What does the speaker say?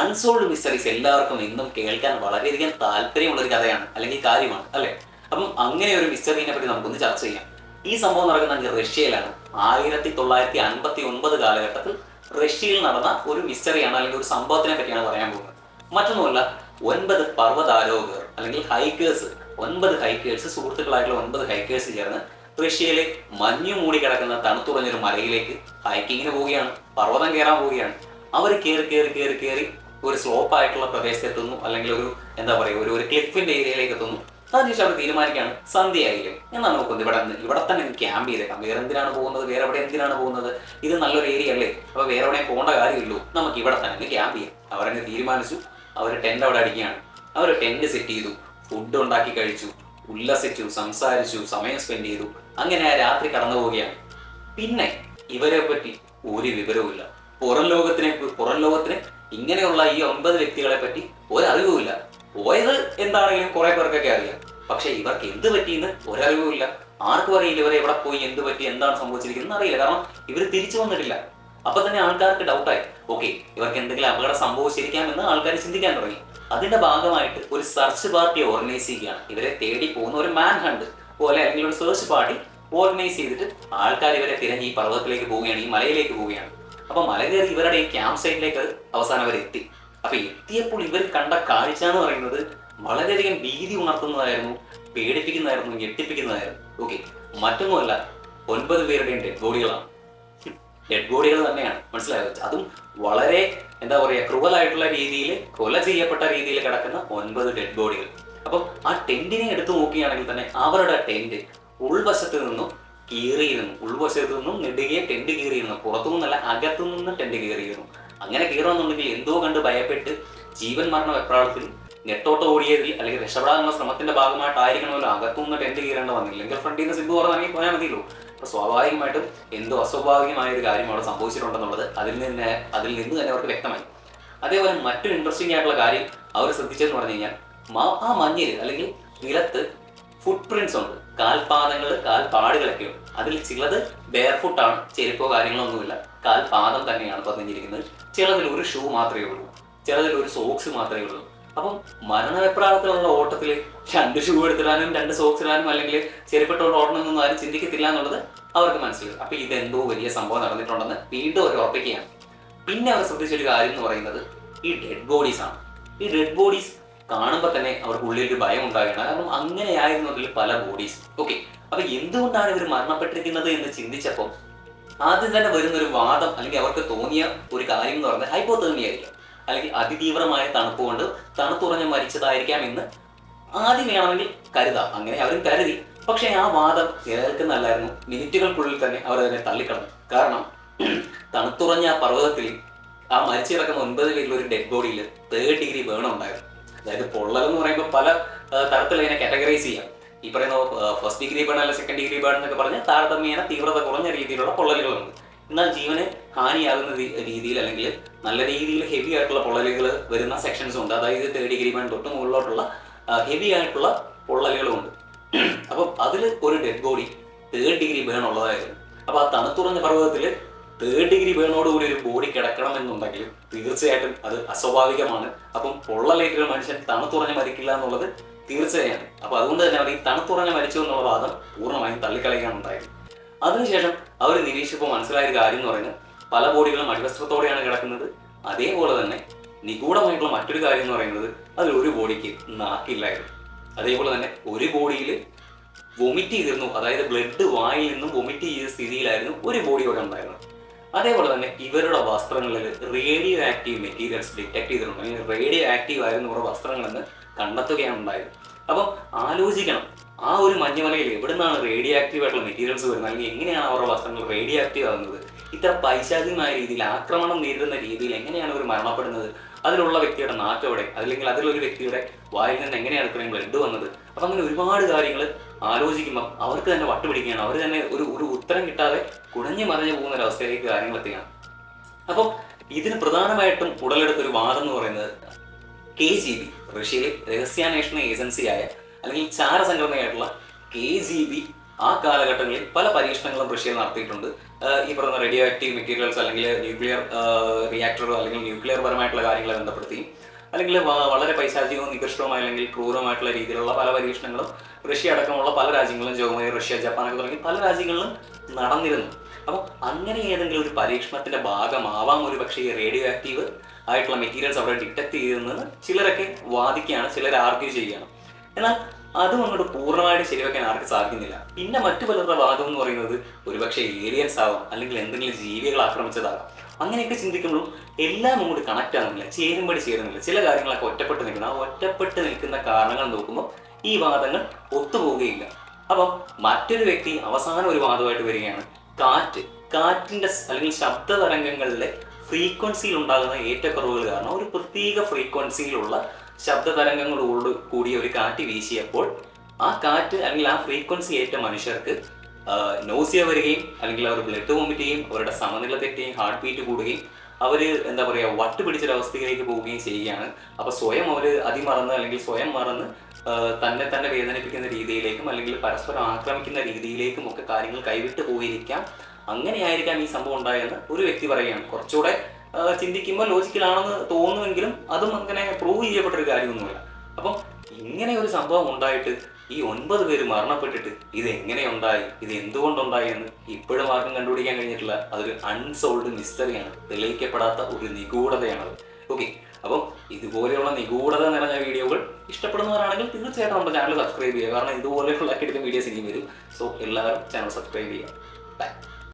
Unsold mysteries എല്ലാവർക്കും ഇന്നും കേൾക്കാൻ വളരെയധികം താല്പര്യമുള്ളൊരു കഥയാണ് അല്ലെങ്കിൽ കാര്യമാണ് അല്ലേ? അപ്പം അങ്ങനെ ഒരു മിസ്റ്ററിനെ പറ്റി നമുക്കൊന്ന് ചർച്ച ചെയ്യാം. ഈ സംഭവം നടക്കുന്ന റഷ്യയിലാണ്. 1959 കാലഘട്ടത്തിൽ റഷ്യയിൽ നടന്ന ഒരു മിസ്റ്ററിയാണ്, അല്ലെങ്കിൽ ഒരു സംഭവത്തിനെ പറ്റിയാണ് പറയാൻ പോകുന്നത്. മറ്റൊന്നുമല്ല, 9 പർവ്വതാരോഹകർ അല്ലെങ്കിൽ ഹൈക്കേഴ്സ്, 9 ഹൈക്കേഴ്സ്, സുഹൃത്തുക്കളായിട്ടുള്ള 9 ഹൈക്കേഴ്സ് ചേർന്ന് റഷ്യയിലെ മഞ്ഞു മൂടി കിടക്കുന്ന തണുത്തുറഞ്ഞൊരു മലയിലേക്ക് ഹൈക്കിങ്ങിന് പോവുകയാണ്, പർവ്വതം കയറാൻ പോവുകയാണ്. അവർ കയറി ഒരു സ്ലോപ്പ് ആയിട്ടുള്ള പ്രദേശത്ത് എത്തുന്നു, അല്ലെങ്കിൽ ഒരു എന്താ പറയുക, ഒരു ക്ലിഫിന്റെ ഏരിയയിലേക്ക് എത്തുന്നു. അതിനുശേഷം അവർ തീരുമാനിക്കുകയാണ്, സന്ധ്യയായില്ലേ എന്നാൽ നമുക്കൊന്ന് ഇവിടെ തന്നെ ക്യാമ്പ് ചെയ്തേക്കാം. വേറെ എന്തിനാണ് പോകുന്നത്, വേറെ എവിടെ എന്തിനാണ് പോകുന്നത്, ഇത് നല്ലൊരു ഏരിയ അല്ലേ, അപ്പോൾ വേറെ എവിടെ പോകേണ്ട കാര്യമില്ലല്ലോ, നമുക്ക് ഇവിടെ തന്നെ ക്യാമ്പ് ചെയ്യാം. അവരങ്ങ് തീരുമാനിച്ചു. അവർ ടെന്റ് അവിടെ അടിക്കുകയാണ്. അവർ ടെന്റ് സെറ്റ് ചെയ്തു, ഫുഡ് ഉണ്ടാക്കി കഴിച്ചു, ഉല്ലസിച്ചു, സംസാരിച്ചു, സമയം സ്പെൻഡ് ചെയ്തു. അങ്ങനെ ആ രാത്രി കടന്നു പോവുകയാണ്. പിന്നെ ഇവരെ പറ്റി ഒരു വിവരവുമില്ല. പുറം ലോകത്തിന് ഇങ്ങനെയുള്ള ഈ 9 വ്യക്തികളെ പറ്റി ഒരറിവുമില്ല. പോയത് എന്താണെങ്കിലും കുറെ പേർക്കൊക്കെ അറിയാം, പക്ഷെ ഇവർക്ക് എന്ത് പറ്റിയെന്ന് ഒരറിവുമില്ല. ആർക്കും അറിയില്ല ഇവരെ എവിടെ പോയി, എന്ത് പറ്റി, എന്താണ് സംഭവിച്ചിരിക്കുന്നത് അറിയില്ല. കാരണം ഇവർ തിരിച്ചു വന്നിട്ടില്ല. അപ്പൊ തന്നെ ആൾക്കാർക്ക് ഡൗട്ടായി, ഓക്കെ, ഇവർക്ക് എന്തെങ്കിലും അപകടം സംഭവിച്ചിരിക്കാമെന്ന് ആൾക്കാർ ചിന്തിക്കാൻ തുടങ്ങി. അതിന്റെ ഭാഗമായിട്ട് ഒരു സെർച്ച് പാർട്ടി ഓർഗനൈസ് ചെയ്യുകയാണ്. ഇവരെ തേടി പോകുന്ന ഒരു മാൻ ഹണ്ട് പോലെ, അല്ലെങ്കിൽ ഒരു സെർച്ച് പാർട്ടി ഓർഗനൈസ് ചെയ്തിട്ട് ആൾക്കാർ ഇവരെ തിരഞ്ഞ് ഈ പർവ്വതത്തിലേക്ക് പോവുകയാണ്, ഈ മലയിലേക്ക് പോവുകയാണ്. അപ്പൊ മല കയറി ഇവരുടെ ഈ ക്യാമ്പ് സൈറ്റിലേക്ക് അവസാനം അവർ എത്തി. അപ്പൊ എത്തിയപ്പോൾ ഇവർ കണ്ട കാഴ്ച എന്ന് പറയുന്നത് വളരെയധികം ഭീതി ഉണർത്തുന്നതായിരുന്നു, പേടിപ്പിക്കുന്നതായിരുന്നു, ഞെട്ടിപ്പിക്കുന്നതായിരുന്നു. ഓക്കെ, മറ്റൊന്നുമല്ല, 9 പേരുടെയും ഡെഡ് ബോഡികളാണ്. ഡെഡ് ബോഡികൾ തന്നെയാണ്, മനസ്സിലായോ? അതും വളരെ എന്താ പറയുക, ക്രൂവലായിട്ടുള്ള രീതിയിൽ കൊല ചെയ്യപ്പെട്ട രീതിയിൽ കിടക്കുന്ന 9 ഡെഡ് ബോഡികൾ. അപ്പം ആ ടെന്റിനെ എടുത്തു നോക്കുകയാണെങ്കിൽ തന്നെ അവരുടെ ടെന്റ് ഉൾവശത്ത് നിന്നും കീറിയിരുന്നു. ഉൾവശത്ത് നിന്നും നെടുകെ ടെന്റ് കീറിയിരുന്നു. പുറത്തു നിന്നല്ല, അകത്തു നിന്ന് ടെന്റ് കീറിയിരുന്നു. അങ്ങനെ കീറണമെന്നുണ്ടെങ്കിൽ എന്തോ കണ്ട് ഭയപ്പെട്ട് ജീവൻ മരണ വെപ്രാളത്തിൽ നെട്ടോട്ട് ഓടിയതിൽ അല്ലെങ്കിൽ രക്ഷപ്പെടാനുള്ള ശ്രമത്തിന്റെ ഭാഗമായിട്ടായിരിക്കണമല്ലോ അകത്തു നിന്ന് ടെന്റ് കീറേണ്ട വന്നില്ല. എങ്കിൽ ഫ്രണ്ടിൽ നിന്ന് സിന്ധു പറഞ്ഞാൽ പോയാൽ മതിയല്ലോ. അപ്പൊ സ്വാഭാവികമായിട്ടും എന്തോ അസ്വാഭാവികമായ ഒരു കാര്യം അവിടെ സംഭവിച്ചിട്ടുണ്ടെന്നുള്ളത് അതിൽ നിന്ന് തന്നെ അവർക്ക് വ്യക്തമായി. അതേപോലെ മറ്റൊരു ഇൻട്രസ്റ്റിംഗ് ആയിട്ടുള്ള കാര്യം അവർ ശ്രദ്ധിച്ചതെന്ന് പറഞ്ഞു കഴിഞ്ഞാൽ, ആ മഞ്ഞിൽ അല്ലെങ്കിൽ നിലത്ത് ഫുട് പ്രിന്റ്സ് ഉണ്ട്, കാൽപാടുകളൊക്കെ ഉണ്ട്. അതിൽ ചിലത് ബെയർ ഫുട്ടാണ്, ചെരുപ്പോ കാര്യങ്ങളോ ഒന്നുമില്ല, കാൽപാദം തന്നെയാണ് പതിഞ്ഞിരിക്കുന്നത്. ചിലതിൽ ഒരു ഷൂ മാത്രമേ ഉള്ളൂ, ചിലതിൽ ഒരു സോക്സ് മാത്രമേ ഉള്ളൂ. അപ്പം മരണവെപ്രാളത്തിലുള്ള ഓട്ടത്തിൽ 2 ഷൂ എടുത്തിടാനും 2 സോക്സ് ഇടാനും അല്ലെങ്കിൽ ചെരുപ്പിട്ടോണ്ട് ഓടണമെന്നൊന്നും ആരും ചിന്തിക്കത്തില്ല എന്നുള്ളത് അവർക്ക് മനസ്സിലായി. അപ്പൊ ഇതെന്തോ വലിയ സംഭവം നടന്നിട്ടുണ്ടെന്ന് വീണ്ടും അവർ ഉറപ്പിക്കുകയാണ്. പിന്നെ അവർ ശ്രദ്ധിച്ചൊരു കാര്യം എന്ന് പറയുന്നത് ഈ ഡെഡ് ബോഡീസ് ആണ്. ഈ ഡെഡ് ബോഡീസ് കാണുമ്പോൾ തന്നെ അവർക്ക് ഉള്ളിൽ ഒരു ഭയം ഉണ്ടാവുകയാണ്. കാരണം അങ്ങനെയായിരുന്നു അതിൽ പല ബോഡീസ്. ഓക്കെ, അപ്പൊ എന്തുകൊണ്ടാണ് ഇവർ മരണപ്പെട്ടിരിക്കുന്നത് എന്ന് ചിന്തിച്ചപ്പോൾ ആദ്യം തന്നെ വരുന്നൊരു വാദം, അല്ലെങ്കിൽ അവർക്ക് തോന്നിയ ഒരു കാര്യം എന്ന് പറയുന്നത് ഹൈപ്പോതെർമിയ ആയിരിക്കാം, അല്ലെങ്കിൽ അതിതീവ്രമായ തണുപ്പ് കൊണ്ട് തണുത്തുറഞ്ഞ് മരിച്ചതായിരിക്കാം എന്ന് ആദ്യം വേണമെങ്കിൽ കരുതാം. അങ്ങനെ അവരും കരുതി. പക്ഷെ ആ വാദം നിലനിൽക്കുന്നല്ലായിരുന്നു. മിനിറ്റുകൾക്കുള്ളിൽ തന്നെ അവർ അതിനെ തള്ളിക്കളഞ്ഞു. കാരണം തണുത്തുറഞ്ഞ ആ പർവ്വതത്തിൽ ആ മരിച്ചു കിടക്കുന്ന 9 പേരിൽ ഒരു ഡെഡ് ബോഡിയിൽ 3rd ഡിഗ്രി ബേൺ ഉണ്ടായിരുന്നു. അതായത് പൊള്ളൽ എന്ന് പറയുമ്പോൾ പല തരത്തിൽ അതിനെ കാറ്റഗറൈസ് ചെയ്യാം. ഈ പറയുന്ന 1st ഡിഗ്രി ബേൺ അല്ല 2nd ഡിഗ്രി ബേൺ എന്നൊക്കെ പറഞ്ഞ് താരതമ്യേന തീവ്രത കുറഞ്ഞ രീതിയിലുള്ള പൊള്ളലുകളുണ്ട്. എന്നാൽ ജീവന് ഹാനിയാകുന്ന രീതിയിൽ അല്ലെങ്കിൽ നല്ല രീതിയിൽ ഹെവി ആയിട്ടുള്ള പൊള്ളലുകൾ വരുന്ന സെക്ഷൻസും ഉണ്ട്. അതായത് 3rd ഡിഗ്രി ബേൺ തൊട്ട് മുകളിലോട്ടുള്ള ഹെവി ആയിട്ടുള്ള പൊള്ളലുകളും ഉണ്ട്. അപ്പം അതിൽ ഒരു dead body 3rd degree burn ഉള്ളതായിരുന്നു. അപ്പോൾ ആ തണുത്തുറഞ്ഞ പർവ്വതത്തിൽ 3rd ഡിഗ്രി ബേണോടുകൂടി ഒരു ബോഡി കിടക്കണമെന്നുണ്ടെങ്കിൽ തീർച്ചയായിട്ടും അത് അസ്വാഭാവികമാണ്. അപ്പം പൊള്ളലേറ്റൊരു മനുഷ്യൻ തണുത്തുറഞ്ഞ് മരിക്കില്ല എന്നുള്ളത് തീർച്ചയാണ്. അപ്പൊ അതുകൊണ്ട് തന്നെ അവർ ഈ തണുത്തുറഞ്ഞ് മരിച്ചു എന്നുള്ള വാദം പൂർണ്ണമായും തള്ളിക്കളയാനുണ്ടായത്. അതിനുശേഷം അവർ നിരീക്ഷിച്ചപ്പോൾ മനസ്സിലായ കാര്യം എന്ന് പറയുന്നത് പല ബോഡികളും അടിവസ്ത്രത്തോടെയാണ് കിടക്കുന്നത്. അതേപോലെ തന്നെ നിഗൂഢമായിട്ടുള്ള മറ്റൊരു കാര്യം എന്ന് പറയുന്നത് അതിൽ ഒരു ബോഡിക്ക് നാക്കില്ലായിരുന്നു. അതേപോലെ തന്നെ ഒരു ബോഡിയിൽ വൊമിറ്റ് ചെയ്തിരുന്നു, അതായത് ബ്ലഡ് വായിൽ നിന്നും വൊമിറ്റ് ചെയ്ത സ്ഥിതിയിലായിരുന്നു ഒരു ബോഡിയോടെ ഉണ്ടായിരുന്നത്. അതേപോലെ തന്നെ ഇവരുടെ വസ്ത്രങ്ങളിൽ റേഡിയോ ആക്റ്റീവ് മെറ്റീരിയൽസ് ഡിറ്റക്ട് ചെയ്തിട്ടുണ്ട്, അല്ലെങ്കിൽ റേഡിയോ ആക്റ്റീവ് ആയിരുന്നു ഇവരുടെ വസ്ത്രങ്ങളെന്ന് കണ്ടെത്തുകയാണ് ഉണ്ടായത്. അപ്പം ആലോചിക്കണം, ആ ഒരു മഞ്ഞുമലയിൽ എവിടെ നിന്നാണ് റേഡിയോ ആക്റ്റീവ് ആയിട്ടുള്ള മെറ്റീരിയൽസ് വരുന്നത്, അല്ലെങ്കിൽ എങ്ങനെയാണ് അവരുടെ വസ്ത്രങ്ങൾ റേഡിയോ ആക്റ്റീവ് ആകുന്നത്, ഇത്ര പൈശാചികമായ രീതിയിൽ ആക്രമണം നേരിടുന്ന രീതിയിൽ എങ്ങനെയാണ് അവർ മരണപ്പെടുന്നത്, അതിലുള്ള വ്യക്തിയുടെ നാക്കെവിടെ, അല്ലെങ്കിൽ അതിലൊരു വ്യക്തിയുടെ വായിൽ നിന്ന് എങ്ങനെയാണ് ഇത്രയും ബ്ലഡ് വന്നത്. അപ്പം അങ്ങനെ ഒരുപാട് കാര്യങ്ങൾ ആലോചിക്കുമ്പോൾ അവർക്ക് തന്നെ വട്ടുപിടിക്കുകയാണ്. അവർ തന്നെ ഒരു ഉത്തരം കിട്ടാതെ കുടഞ്ഞു മറിഞ്ഞു പോകുന്ന ഒരവസ്ഥയിലേക്ക് കാര്യങ്ങൾ എത്തുകയാണ്. അപ്പം ഇതിന് പ്രധാനമായിട്ടും ഉടലെടുത്തൊരു വാദം എന്ന് പറയുന്നത് KGB, റഷ്യയിലെ രഹസ്യാന്വേഷണ ഏജൻസിയായ അല്ലെങ്കിൽ ചാര സംഘടനയായിട്ടുള്ള KGB ആ കാലഘട്ടങ്ങളിൽ പല പരീക്ഷണങ്ങളും റഷ്യയിൽ നടത്തിയിട്ടുണ്ട്. ഈ പറയുന്ന റേഡിയോ ആക്റ്റീവ് മെറ്റീരിയൽസ് അല്ലെങ്കിൽ ന്യൂക്ലിയർ റിയാക്ടറോ അല്ലെങ്കിൽ ന്യൂക്ലിയർ പരമായിട്ടുള്ള കാര്യങ്ങളെ ബന്ധപ്പെടുത്തിയും അല്ലെങ്കിൽ വളരെ പൈശാചികവും നികൃഷ്ടവുമായ അല്ലെങ്കിൽ ക്രൂരമായിട്ടുള്ള രീതിയിലുള്ള പല പരീക്ഷണങ്ങളും റഷ്യ അടക്കമുള്ള പല രാജ്യങ്ങളും, ജർമ്മനി, റഷ്യ, ജപ്പാനൊക്കെ തുടങ്ങി പല രാജ്യങ്ങളിലും നടന്നിരുന്നു. അപ്പോൾ അങ്ങനെ ഏതെങ്കിലും ഒരു പരീക്ഷണത്തിന്റെ ഭാഗമാവാം ഒരു പക്ഷേ ഈ റേഡിയോ ആക്റ്റീവ് ആയിട്ടുള്ള മെറ്റീരിയൽസ് അവിടെ ഡിറ്റക്ട് ചെയ്യുന്നതെന്ന് ചിലരൊക്കെ വാദിക്കുകയാണ്, ചിലർ ആർഗ്യൂ ചെയ്യുകയാണ്. എന്നാൽ അതും അങ്ങോട്ട് പൂർണ്ണമായിട്ട് ശരിവെക്കാൻ ആർക്കും സാധിക്കുന്നില്ല. പിന്നെ മറ്റു പലരുടെ വാദം എന്ന് പറയുന്നത് ഒരുപക്ഷെ ഏലിയൻസ് ആവാം, അല്ലെങ്കിൽ എന്തെങ്കിലും ജീവികൾ ആക്രമിച്ചതാകാം. അങ്ങനെയൊക്കെ ചിന്തിക്കുമ്പോഴും എല്ലാം അങ്ങോട്ട് കണക്റ്റ് ആകുന്നില്ല, ചേരുന്നില്ല. ചില കാര്യങ്ങളൊക്കെ ഒറ്റപ്പെട്ട് നിൽക്കുന്ന ആ ഒറ്റപ്പെട്ട് നിൽക്കുന്ന കാരണങ്ങൾ നോക്കുമ്പോൾ ഈ വാദങ്ങൾ ഒത്തുപോവുകയില്ല. അപ്പം മറ്റൊരു വ്യക്തി അവസാനം ഒരു വാദമായിട്ട് വരികയാണ്, കാറ്റിന്റെ അല്ലെങ്കിൽ ശബ്ദ തരംഗങ്ങളിലെ ഫ്രീക്വൻസിയിൽ ഉണ്ടാകുന്ന ഏറ്റക്കുറവുകൾ കാരണം ഒരു പ്രത്യേക ഫ്രീക്വൻസിയിലുള്ള ശബ്ദ തരംഗങ്ങളോട് കൂടിയ ഒരു കാറ്റ് വീശിയപ്പോൾ ആ കാറ്റ് അല്ലെങ്കിൽ ആ ഫ്രീക്വൻസി ഏറ്റ മനുഷ്യർക്ക് നോസിയ വരികയും അല്ലെങ്കിൽ അവർ ബ്ലഡ് വോമിറ്റ് ചെയ്യും, അവരുടെ സമനില തെറ്റുകയും ഹാർട്ട് ബീറ്റ് കൂടുകയും അവർ എന്താ പറയുക വട്ട് പിടിച്ചൊരവസ്ഥയിലേക്ക് പോവുകയും ചെയ്യുകയാണ്. അപ്പോൾ സ്വയം അവർ അതിമറന്ന് അല്ലെങ്കിൽ സ്വയം മറന്ന് തന്നെ വേദനിപ്പിക്കുന്ന രീതിയിലേക്കും അല്ലെങ്കിൽ പരസ്പരം ആക്രമിക്കുന്ന രീതിയിലേക്കും ഒക്കെ കാര്യങ്ങൾ കൈവിട്ട് പോയിരിക്കാം. അങ്ങനെയായിരിക്കാം ഈ സംഭവം ഉണ്ടായെന്ന് ഒരു വ്യക്തി പറയുകയാണ്. കുറച്ചുകൂടെ ചിന്തിക്കുമ്പോൾ ലോജിക്കലാണെന്ന് തോന്നുമെങ്കിലും അതും അങ്ങനെ പ്രൂവ് ചെയ്യപ്പെട്ടൊരു കാര്യമൊന്നുമില്ല. അപ്പം ഇങ്ങനെ ഒരു സംഭവം ഉണ്ടായിട്ട് ഈ 9 പേര് മരണപ്പെട്ടിട്ട് ഇത് എങ്ങനെ ഉണ്ടായി, ഇത് എന്തുകൊണ്ടുണ്ടായി എന്ന് ഇപ്പോഴും ആർക്കും കണ്ടുപിടിക്കാൻ കഴിഞ്ഞിട്ടില്ല. അതൊരു അൺസോൾവ്ഡ് മിസ്റ്ററിയാണ്, തെളിയിക്കപ്പെടാത്ത ഒരു നിഗൂഢതയാണത്. ഓക്കെ, അപ്പം ഇതുപോലെയുള്ള നിഗൂഢത നിറഞ്ഞ വീഡിയോകൾ ഇഷ്ടപ്പെടുന്നവരാണെങ്കിൽ തീർച്ചയായിട്ടും നമ്മുടെ ചാനൽ സബ്സ്ക്രൈബ് ചെയ്യുക. കാരണം ഇതുപോലെയുള്ള കിടക്കുന്ന വീഡിയോസ് ഇനിയും വരും. സോ എല്ലാവരും ചാനൽ സബ്സ്ക്രൈബ് ചെയ്യുക. ബൈ.